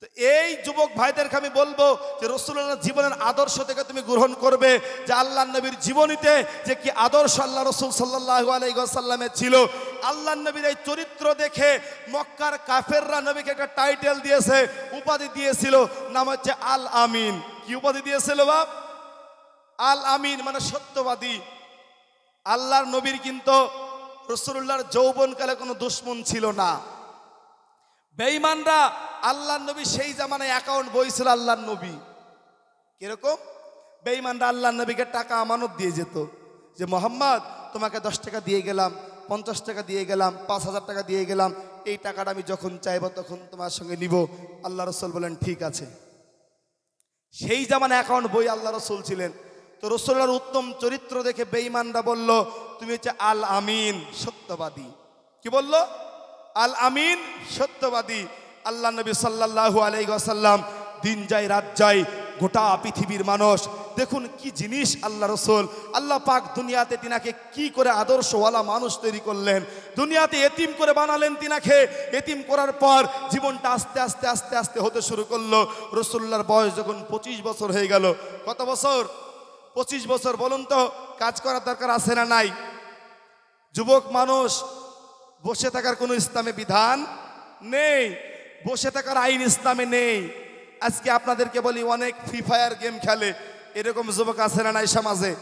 তো এই যুবক ভাইদেরকে আমি বলবো যে রাসূলুল্লাহর জীবনের আদর্শ থেকে তুমি গ্রহণ করবে যে আল্লাহর নবীর জীবনীতে যে কি আদর্শ আল্লাহ রাসূল সাল্লাল্লাহু আলাইহি ওয়াসাল্লামের ছিল। আল্লাহর নবীর এই চরিত্র দেখে মক্কার কাফেররা নবীকে একটা টাইটেল দিয়েছে, উপাধি দিয়েছিল, নাম হচ্ছে আল আমিন। কি উপাধি দিয়েছিল বাপ? আল আমিন, মানে সত্যবাদী। আল্লাহর নবীর কিন্তু রাসূলুল্লাহর যৌবনকালে কোনো দুশমন ছিল না। বেঈমানরা আল্লাহর নবী সেই জামানায় অ্যাকাউন্ট বইছিল আল্লাহর নবী কিরকম বেঈমানরা আল্লাহর নবীকে টাকা আমানত দিয়ে যেত যে মোহাম্মদ তোমাকে 10 টাকা দিয়ে গেলাম, 50 টাকা দিয়ে গেলাম, 5000 টাকা দিয়ে গেলাম, এই টাকাটা আমি যখন চাইবো তখন তোমার সঙ্গে নিব। আল্লাহ রসুল বলেন ঠিক আছে। সেই জামানায় অ্যাকাউন্ট বই আল্লাহ রসুল ছিলেন। তো রসুলের উত্তম চরিত্র দেখে বেঈমানরা বলল তুমি হচ্ছে আল আমিন, সত্যবাদী। কি বলল? আল আমিন, সত্যবাদী। আল্লাহ নবী সাল্লাল্লাহু আলাইহি ওয়াসাল্লাম দিন যায় রাত যায়, গোটা পৃথিবীর মানুষ দেখুন কি জিনিস আল্লাহ রসুল। আল্লাহ পাক দুনিয়াতে তিনাকে কি করে আদর্শওয়ালা মানুষ তৈরি করলেন, দুনিয়াতে এতিম করে বানালেন তিনাকে। এতিম করার পর জীবনটা আস্তে আস্তে আস্তে আস্তে হতে শুরু করলো। রসুল্লাহর বয়স যখন 25 বছর হয়ে গেল, কত বছর? 25 বছর। বলুন তো কাজ করার দরকার আছে না নাই? যুবক মানুষ বসে থাকার কোনো ইসলামে বিধান নেই, বসে থাকার আইন ইসলামে নেই। আজকে আপনাদেরকে বলি অনেক ফ্রি ফায়ার গেম খেলে, এরকম যুবক আছে না নাই সমাজে?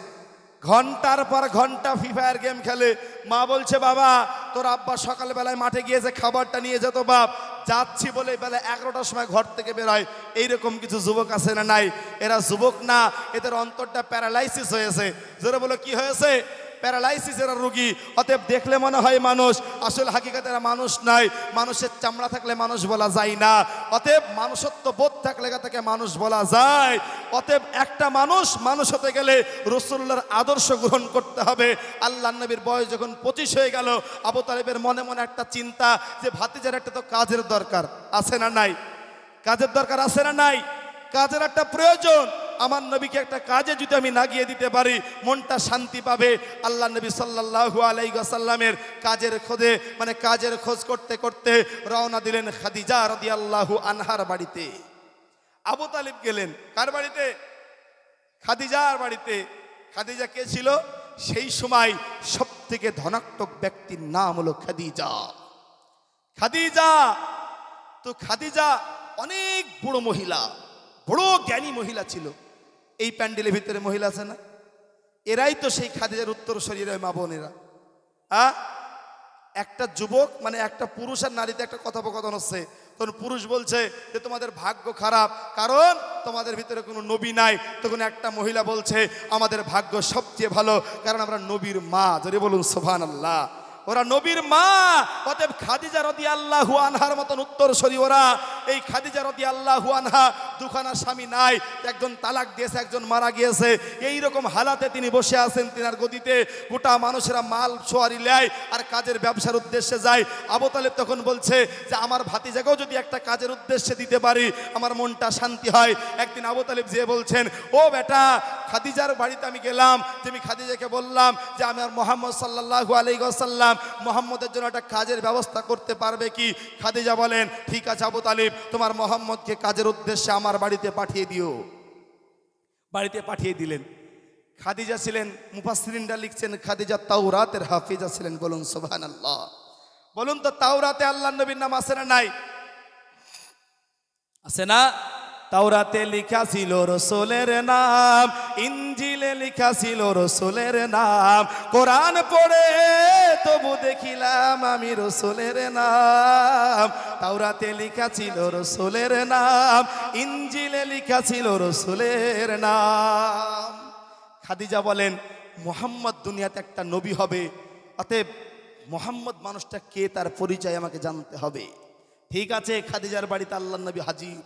ঘন্টার পর ঘন্টা ফ্রি ফায়ার গেম খেলে। মা বলছে বাবা তোর আব্বা সকালবেলায় মাঠে গিয়েছে, খাবারটা নিয়ে যেত বাপ, যাচ্ছি বলে বেলা 11টার সময় ঘর থেকে বেরোয়। এইরকম কিছু যুবক আছে না নাই? এরা যুবক না, এদের অন্তরটা প্যারালাইসিস হয়েছে। জোরে বলো কি হয়েছে? প্যারালাইসিসের রোগী। অতএব দেখলে মনে হয় মানুষ, আসলে হাকিকাতে এরা মানুষ নয়। মানুষের চামড়া থাকলে মানুষ বলা যায় না, অতএব মানুষত্ব বোধ থাকলে তাকে মানুষ বলা যায়। অতএব একটা মানুষ মানুষ হতে গেলে রাসূলুল্লাহর আদর্শ গ্রহণ করতে হবে। আল্লাহর নবীর বয়স যখন 25 হয়ে গেল, আবু তালেবের মনে মনে একটা চিন্তা যে ভাতিজার একটা তো কাজের দরকার আছে না নাই? কাজের দরকার আছে না নাই? কাজের একটা প্রয়োজন। আমার নবীকে একটা কাজে যদি আমি না গিয়ে দিতে পারি, মনটা শান্তি পাবে। আল্লাহ নবী সাল্লাল্লাহু আলাইহি ওয়াসাল্লামের কাজের খোঁজে কাজের খোঁজ করতে করতে রওনা দিলেন খাদিজা রাদিয়াল্লাহু আনহার বাড়িতে। আবু তালিব গেলেন কার বাড়িতে? খাদিজার বাড়িতে। খাদিজা কে ছিল? সেই সময় সব থেকে ধনাত্মক ব্যক্তির নাম হলো খাদিজা। খাদিজা তো খাদিজা অনেক বড় মহিলা, বড় জ্ঞানী মহিলা ছিল। এই প্যান্ডেলের ভিতরে মহিলা আছে না, এরাই তো সেই খাদিজার উত্তরসূরিরা, মা বোনেরা। একটা যুবক একটা পুরুষ আর নারীতে একটা কথোপকথন হচ্ছে, তখন পুরুষ বলছে যে তোমাদের ভাগ্য খারাপ, কারণ তোমাদের ভিতরে কোনো নবী নাই। তখন একটা মহিলা বলছে আমাদের ভাগ্য সবচেয়ে ভালো, কারণ আমরা নবীর মা। যদি বলুন সুবহানাল্লাহ, ওরা নবীর মা। অতএব খাদিজা রাদিয়াল্লাহু আনহার মতন উত্তরসূরি ওরা। এই খাদিজা রাদিয়াল্লাহু আনহা দুখানা স্বামী নাই, একজন তালাক দিয়েছে, একজন মারা গিয়েছে। এই রকম হালাতে তিনি বসে আছেন তিনার গদিতে। গোটা মানুষেরা মাল সোয়ারি নেয় আর কাজের ব্যবসার উদ্দেশ্যে যায়। আবু তালেব তখন বলছে যে আমার ভাতিজাকেও যদি একটা কাজের উদ্দেশ্যে দিতে পারি আমার মনটা শান্তি হয়। একদিন আবু তালেব যেয়ে বলছেন, ও বেটা খাদিজার বাড়িতে আমি গেলাম, যে আমি খাদিজাকে বললাম যে আমি আর মুহাম্মদ সাল্লাল্লাহু আলাইহি ওয়াসাল্লাম মুহাম্মদের জন্য একটা কাজের ব্যবস্থা করতে পারবে কি? খাদিজা বলেন ঠিক আছে আবু তালিব, তোমার মুহাম্মদকে কাজের উদ্দেশ্যে আমার বাড়িতে পাঠিয়ে দিও। বাড়িতে পাঠিয়ে দিলেন। খাদিজা ছিলেন, মুফাসসিরিনরা লিখছেন খাদিজা তাওরাতের হাফিজা ছিলেন। বলুন সুবহানাল্লাহ। বলুন তো তাওরাতে আল্লাহর নবীর নাম আছে না নাই? আছে না? তাওরাতে লেখা ছিল রসুলের নাম, ইনজিলে লেখা ছিল রসুলের নাম, কোরআন পড়ে তবু দেখিলাম আমি রসুলের নাম। তাওরাতে লেখা ছিল রসুলের নাম, ইনজিলে লেখা ছিল রসুলের নাম। খাদিজা বলেন মুহাম্মদ দুনিয়াতে একটা নবী হবে, অতএব মুহাম্মদ মানুষটা কে তার পরিচয় আমাকে জানতে হবে। ঠিক আছে, খাদিজার বাড়িতে আল্লাহর নবী হাজির।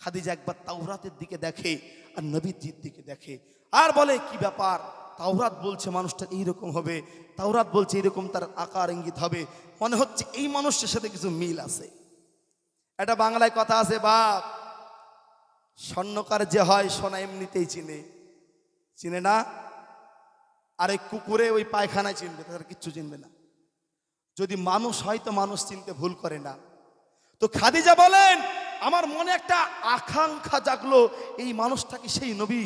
খাদিজা একবার তাওরাতের দিকে দেখে আর নবীজির দিকে দেখে আর বলে কি ব্যাপার? তাওরাত বলছে মানুষটা এইরকম হবে, তাওরাত বলছে এরকম তার আকার ইঙ্গিত হবে, মনে হচ্ছে এই মানুষটার সাথে কিছু মিল আছে। একটা বাংলায় কথা আছে, বাপ স্বর্ণকার যে হয় সোনা এমনিতেই চিনে, চিনে না? আর এই কুকুরে ওই পায়খানায় চিনবে, তার কিচ্ছু চিনবে না। যদি মানুষ হয় তো মানুষ চিনতে ভুল করে না। তো খাদিজা বলেন আমার মনে একটা আকাঙ্ক্ষা জাগলো, এই মানুষটা কি সেই নবী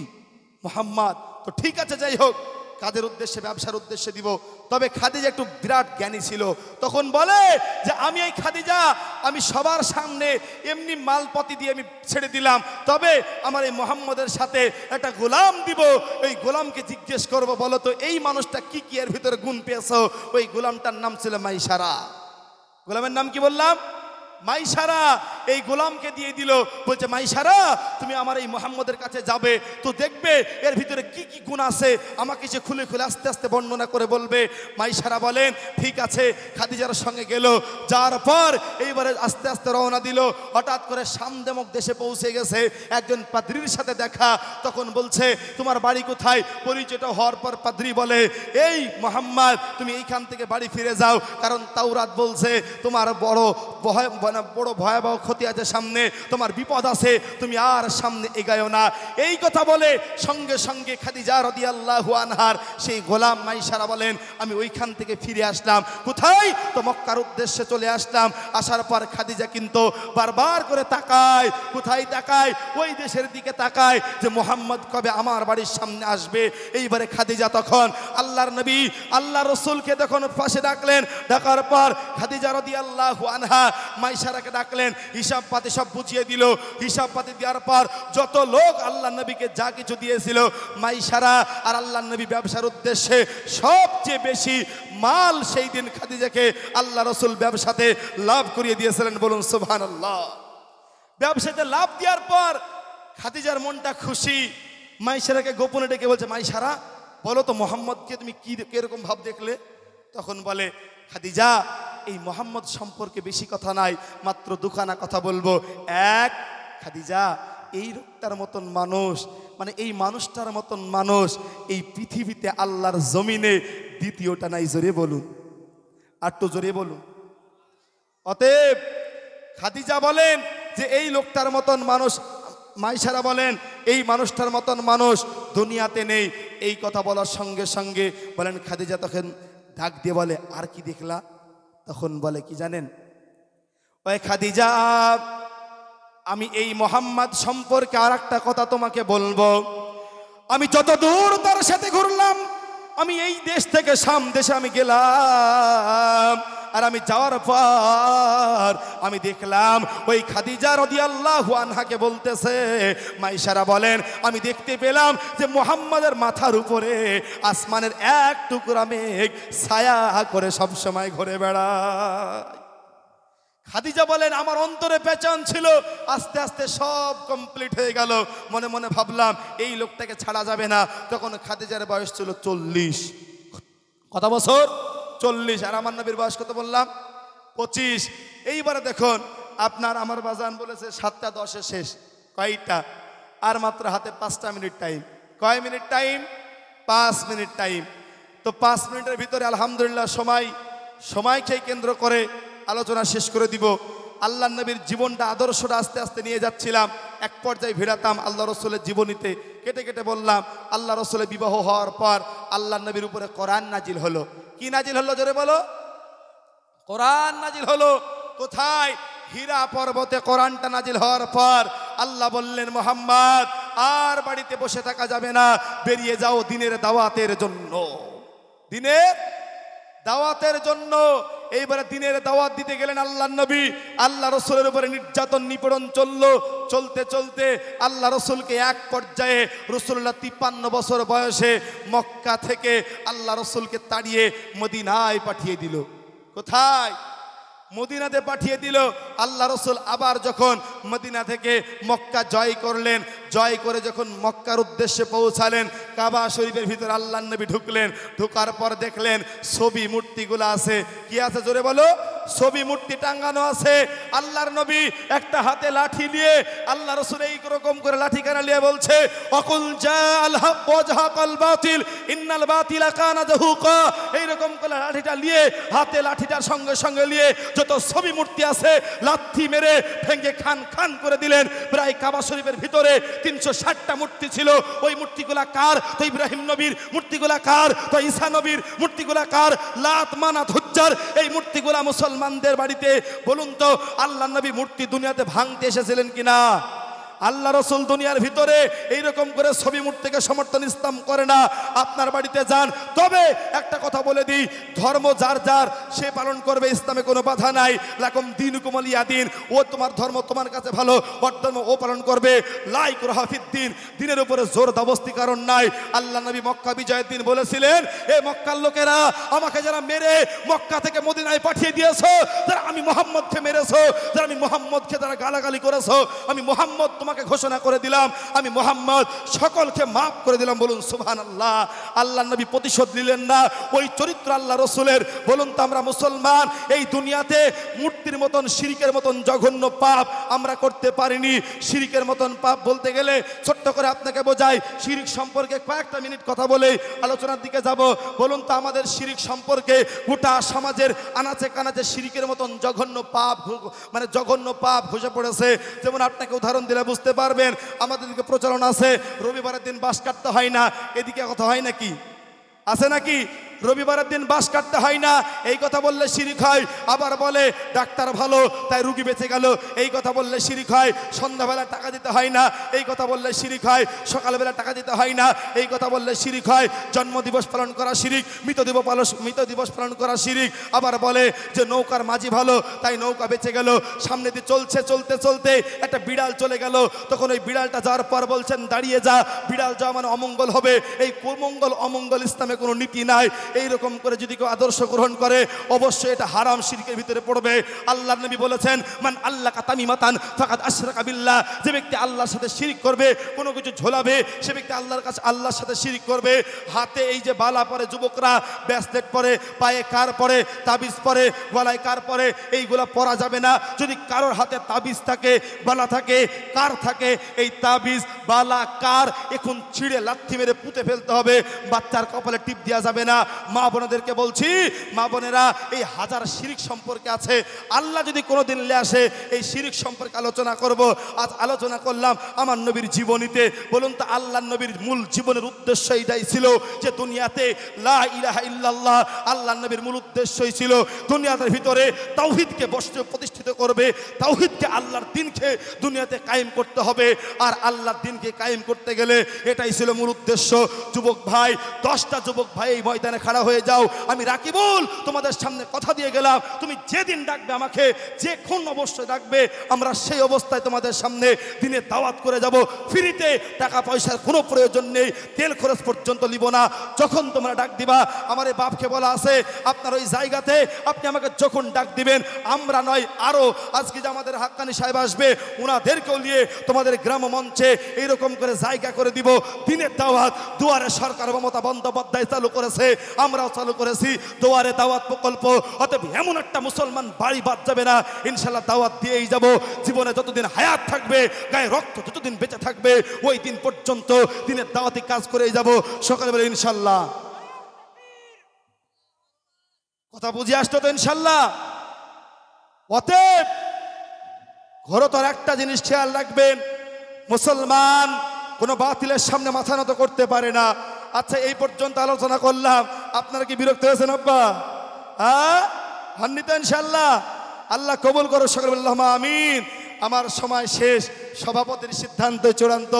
মুহাম্মদ? তো ঠিক আছে, যাই হোক, কাজের উদ্দেশ্যে ব্যবসার উদ্দেশ্যে দিব। তবে খাদিজা একটু বিরাট জ্ঞানী ছিল। তখন বলে যে আমি এই খাদিজা, আমি সবার সামনে এমনি মালপতি দিয়ে আমি ছেড়ে দিলাম, তবে আমার এই মুহাম্মদের সাথে একটা গোলাম দিব। ওই গোলামকে জিজ্ঞেস করব, বলো তো এই মানুষটা কি কি এর ভিতরে গুণ পেয়েছো? ওই গোলামটার নাম ছিল মাইসারা। গোলামের নাম কি বললাম? মাইসারা এই গোলামকে দিয়ে দিল, বলছে মাইসারা তুমি আমার এই মুহাম্মদের কাছে যাবে, তো দেখবে এর ভিতরে কি কি গুণ আছে, আমাকে যে খুলে খুলে আস্তে আস্তে বর্ণনা করে বলবে। মাইসারা বলেন ঠিক আছে, খাদিজার সঙ্গে গেল, যার পর এইবারে আস্তে আস্তে রওনা দিল। হঠাৎ করে শামদেমক দেশে পৌঁছে গেছে, একজন পাদ্রীর সাথে দেখা। তখন বলছে তোমার বাড়ি কোথায়? পরিচয়টা হওয়ার পর পাদ্রী বলে এই মুহাম্মদ তুমি এইখান থেকে বাড়ি ফিরে যাও, কারণ তাওরাত বলছে তোমার বড় ভয়াবহ ক্ষতি আছে সামনে, তোমার বিপদ আছে, তুমি আর সামনে এগায়ো না। এই কথা বলে সঙ্গে সঙ্গে খাদিজা রাদিয়াল্লাহু আনহার সেই গোলাম মাইসারা বলেন আমি ওইখান থেকে ফিরে আসলাম। কোথায়? তো মক্কার উদ্দেশ্যে চলে আসলাম। আসার পর খাদিজা কিন্তু বারবার করে তাকায়, কোথায় তাকায়? ওই দেশের দিকে তাকায় যে মুহাম্মদ কবে আমার বাড়ির সামনে আসবে। এইবারে খাদিজা তখন আল্লাহর নবী আল্লাহ রসুলকে তখন পাশে ডাকলেন। ডাকার পর খাদিজা রাদিয়াল্লাহু আনহা মাইসারাকে ডাকলেন, হিসাব পাতি সব বুঝিয়ে দিল। হিসাব পাতি দেওয়ার পর যত লোক আল্লাহ নবীকে যা কিছু দিয়েছিল, মাইসারা আর আল্লাহ নবী ব্যবসার উদ্দেশ্যে সবচেয়ে বেশি মাল সেই দিন খাদিজাকে আল্লাহ রসুল ব্যবসাতে লাভ করিয়ে দিয়েছিলেন। বলুন সুবহানাল্লাহ। ব্যবসাতে লাভ দেওয়ার পর খাদিজার মনটা খুশি। মাইসারাকে গোপনে ডেকে বলছে মাইসারা বলো তো মোহাম্মদকে তুমি কি কিরকম ভাব দেখলে? তখন বলে খাদিজা এই মোহাম্মদ সম্পর্কে বেশি কথা নাই, মাত্র দুখানা কথা বলবো। এক, খাদিজা এই লোকটার মতন মানুষ, মানে এই মানুষটার মতন মানুষ এই পৃথিবীতে আল্লাহর জমিনে দ্বিতীয়টা নাই। জোরে বলুন, আর তো জোরে বলুন। অতএব খাদিজা বলেন যে এই লোকটার মতন মানুষ, মাইসারা বলেন এই মানুষটার মতন মানুষ দুনিয়াতে নেই। এই কথা বলার সঙ্গে সঙ্গে বলেন খাদিজা তখন ডাক দিয়ে বলে আর কি দেখলা? তখন বলে কি জানেন? ওই খাদিজা আমি এই মোহাম্মদ সম্পর্কে আর একটা কথা তোমাকে বলবো। আমি যত দূর তার সাথে ঘুরলাম, আমি এই দেশ থেকে শাম দেশে আমি গেলাম, আর আমি যাওয়ার পর আমি দেখলাম ওই খাদিজা রাদিয়াল্লাহু আনহাকে বলতেছে, মাইসারা বলেন আমি দেখতে পেলাম যে মুহাম্মাদের মাথার উপরে আসমানের এক টুকরা মেঘ ছায়া করে সব সময় ঘুরে বেড়ায়। খাদিজা বলেন আমার অন্তরে পেচান ছিল, আস্তে আস্তে সব কমপ্লিট হয়ে গেল। মনে মনে ভাবলাম এই লোকটাকে ছাড়া যাবে না। তখন খাদিজার বয়স ছিল 40। কত বছর? 40। আর আমার নবীর বয়স কত বললাম? 25। এইবারে দেখুন আপনার আমার বাজান বলেছে 7টা 10-এ শেষ। কয়টা? আর মাত্র হাতে 5টা মিনিট টাইম। কয় মিনিট টাইম? 5 minute time. তো 5 মিনিটের ভিতরে আলহামদুলিল্লাহ সময়কে কেন্দ্র করে আলোচনা শেষ করে দিব। আল্লাহ নবীর জীবনটা আদর্শটা আস্তে আস্তে নিয়ে যাচ্ছিলাম। এক পর্যায়ে ভিড়াতাম আল্লাহ রসুলের জীবনীতে, কেটে কেটে বললাম। আল্লাহ রসুলের বিবাহ হওয়ার পর আল্লাহ নবীর উপরে কোরআন নাজিল হলো। কি নাজিল হলো জোরে বলো? কোরআন নাজিল হলো। কোথায়? হীরা পর্বতে কোরআনটা নাজিল হওয়ার পর আল্লাহ বললেন মুহাম্মদ আর বাড়িতে বসে থাকা যাবে না, বেরিয়ে যাও দিনের দাওয়াতের জন্য। দিনের দাওয়াতের জন্য। এইবারে দিনের দাওয়াত দিতে গেলেন আল্লাহ নবী। আল্লাহ রসুলের উপরে নির্যাতন নিপীড়ন চলতে চলতে আল্লাহ রসুলকে এক পর্যায়ে রসুল্লাহ 53 বছর বয়সে মক্কা থেকে আল্লাহ রসুলকে তাড়িয়ে মদিনায় পাঠিয়ে দিল। কোথায়? মদিনাতে পাঠিয়ে দিল। আল্লাহ রসুল আবার যখন মদিনা থেকে মক্কা জয় করলেন, জয় করে যখন মক্কার উদ্দেশ্যে পৌঁছালেন, কাবা শরীফের ভিতরে আল্লাহ নবী ঢুকলেন। ঢুকার পর দেখলেন ছবি মূর্তিগুলো আছে। কি আছে জোরে বলো? ছবি মূর্তি টাঙ্গানো আছে। আল্লাহর নবী একটা হাতে লাঠি নিয়ে আল্লাহ রসুল এই রকম করে লাঠি কানা নিয়ে বলছে অকুল জাল হক ওয়া জাহাকাল বাতিল ইন্নাল বাতিলা কানা যাহুকা। এইরকম করে লাঠিটা নিয়ে হাতে লাঠিটার সঙ্গে সঙ্গে নিয়ে যত ছবি মূর্তি আছে লাথি মেরে ভেঙে খান খান করে দিলেন। প্রায় কাবা শরীফের ভিতরে 360টা মূর্তি ছিল। ওই মূর্তিগুলা কার? তো ইব্রাহিম নবীর মূর্তিগুলা কার? তো ঈসা নবীর মূর্তিগুলা কার? লাত মানাত হুজ্জার এই মূর্তিগুলা মুসলমানদের বাড়িতে। বলুন তো আল্লাহ নবী মূর্তি দুনিয়াতে ভাঙতে এসেছিলেন কিনা? আল্লাহ রসুল দুনিয়ার ভিতরে এইরকম করে ছবি মূর্তিকে সমর্থন ইসলাম করে না। আপনার বাড়িতে যান, তবে একটা কথা বলে দিই, ধর্ম যার যার সে পালন করবে, ইসলামে কোনো বাধা নাই। লাকুম দীনুকুম ওয়ালিয়া দিন, ও তোমার ধর্ম তোমার কাছে ভালো, ওর ধর্ম ও পালন করবে। লা ইকরাহা ফিদ্দিন, দিনের উপরে জোর জবরদস্তি কারণ নাই। আল্লাহ নবী মক্কা বিজয়ের দিন বলেছিলেন, এ মক্কার লোকেরা, আমাকে যারা মেরে মক্কা থেকে মদিনায় পাঠিয়ে দিয়েছো, যারা আমি মুহাম্মদকে মেরেছো, যারা আমি মুহাম্মদকে যারা গালাগালি করেছো, আমি মুহাম্মদ তোমাকে ঘোষণা করে দিলাম, আমি মুহাম্মদ সকলকে মাফ করে দিলাম। বলুন সুবহানাল্লাহ। আল্লাহ নবী প্রতিশোধ নিলেন না, ওই চরিত্র আল্লাহ রসুলের। বলুন তো আমরা মুসলমান এই দুনিয়াতে মূর্তির মতন শিরকের মতন জঘন্য পাপ আমরা করতে পারিনি। শিরকের মতন পাপ বলতে গেলে ছোট্ট করে আপনাকে বোঝাই, শিরক সম্পর্কে কয়েকটা মিনিট কথা বলে আলোচনার দিকে যাব। বলুন তো আমাদের শিরক সম্পর্কে গোটা সমাজের আনাচে কানাচে শিরকের মতন জঘন্য পাপ, মানে জঘন্য পাপ ঘুষে পড়েছে। যেমন আপনাকে উদাহরণ দিলে বুঝতে পারবেন, আমাদের দিকে প্রচলন আছে রবিবারের দিন বাঁশ কাটতে হয় না। এদিকে কথা হয় নাকি? আছে নাকি? রবিবারের দিন বাঁশ কাটতে হয় না, এই কথা বললে শিরিক হয়। আবার বলে ডাক্তার ভালো তাই রুগী বেঁচে গেল, এই কথা বললে শিরিক হয়। সন্ধ্যাবেলা টাকা দিতে হয় না, এই কথা বললে শিরিক হয়। সকালবেলা টাকা দিতে হয় না, এই কথা বললে শিরিক হয়। জন্মদিবস পালন করা শিরিক, মৃত দিবস পালন করা শিরিক। আবার বলে যে নৌকার মাঝি ভালো তাই নৌকা বেঁচে গেল। সামনে দিয়ে চলতে চলতে একটা বিড়াল চলে গেল, তখন ওই বিড়ালটা যাওয়ার পর বলছেন দাঁড়িয়ে যা, বিড়াল যাওয়া মানে অমঙ্গল হবে। এই কুমঙ্গল অমঙ্গল ইসলামে কোনো নীতি নাই। এইরকম করে যদি কেউ আদর্শ গ্রহণ করে অবশ্যই এটা হারাম শিরকের ভিতরে পড়বে। আল্লাহর নবী বলেছেন, মান আল্লাকা তামিমাতান ফাকাদ আশরাকা বিল্লাহ, যে ব্যক্তি আল্লাহর সাথে শিরিক করবে, কোনো কিছু ঝোলাবে, সে ব্যক্তি আল্লাহর সাথে শিরিক করবে। হাতে এই যে বালা পরে যুবকরা, ব্রেসলেট পরে, পায়ে কার পরে, তাবিজ পরে, গলায় কার পরে, এইগুলা পরা যাবে না। যদি কারোর হাতে তাবিজ থাকে, বালা থাকে, কার থাকে, এই তাবিজ বালা কার এখন ছিঁড়ে লাথি মেরে পুঁতে ফেলতে হবে। বাচ্চার কপালে টিপ দেওয়া যাবে না। মা বোনদেরকে বলছি, মা বোনেরা এই হাজার শিরিক সম্পর্কে আছে, আল্লাহ যদি কোনোদিন লে আসে এই শিরিক সম্পর্কে আলোচনা করব। আজ আলোচনা করলাম আমার নবীর জীবনীতে। বলুন তো আল্লাহ নবীর মূল জীবনের উদ্দেশ্য এইটাই ছিল যে দুনিয়াতে লা ইলাহা ইল্লাল্লাহ, আল্লাহ নবীর মূল উদ্দেশ্যই ছিল দুনিয়ার ভিতরে তাওহীদকে প্রতিষ্ঠিত করবে, তাওহীদকে আল্লাহর দ্বীনকে দুনিয়াতে কায়েম করতে হবে। আর আল্লাহর দ্বীনকে কায়েম করতে গেলে এটাই ছিল মূল উদ্দেশ্য। যুবক ভাই, 10টা যুবক ভাই এই ময়দানে খাড়া হয়ে যাও। আমি রাকিবুল তোমাদের সামনে কথা দিয়ে গেলাম, তুমি যেদিন ডাকবে আমাকে, যে কোন অবশ্যই ডাকবে, আমরা সেই অবস্থায় তোমাদের সামনে দিনে দাওয়াত করে যাব। ফ্রিতে, টাকা পয়সার কোনো প্রয়োজন নেই, তেল খরচ পর্যন্ত নিব না। যখন তোমরা ডাক দিবা, আমার এই বাপকে বলা আছে আপনার ওই জায়গাতে আপনি আমাকে যখন ডাক দিবেন, আমরা নয় আরো আজকে যে আমাদের হাক্কানি সাহেব আসবে ওনাদেরকেও নিয়ে তোমাদের গ্রাম মঞ্চে এইরকম করে জায়গা করে দিব। দিনের দাওয়াত দুয়ারে সরকার মমতা বন্দ্যোপাধ্যায় চালু করেছে, আমরাও চালু করেছি দুয়ারে দাওয়াত প্রকল্প। অতএব এমন একটা মুসলমান বাড়ি বাদ যাবে না, ইনশাল্লাহ দাওয়াত দিয়েই যাব। জীবনে যতদিন হায়াত থাকবে, গায়ে রক্ত যতদিন বেঁচে থাকবে, ওই দিন পর্যন্ত দিনের দাওয়াতি কাজ করেই যাব সকালবেলা ইনশাল্লাহ। কথা বুঝে আসতো তো ইনশাল্লাহ? অতএব ঘোরতর একটা জিনিস খেয়াল রাখবেন, মুসলমান কোনো বাতিলের সামনে মাথা নত করতে পারে না। আচ্ছা, এই পর্যন্ত আলোচনা করলাম, আপনারা কি বিরক্ত হয়েছেন আব্বা? হ্যাঁ, হান্নি তো ইনশাল্লাহ? আল্লাহ কবুল করো, সকলে আল্লাহুম্মা আমিন। আমার সময় শেষ, সভাপতির সিদ্ধান্ত চূড়ান্ত।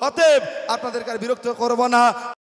অতএব আপনাদেরকে আর বিরক্ত করব না।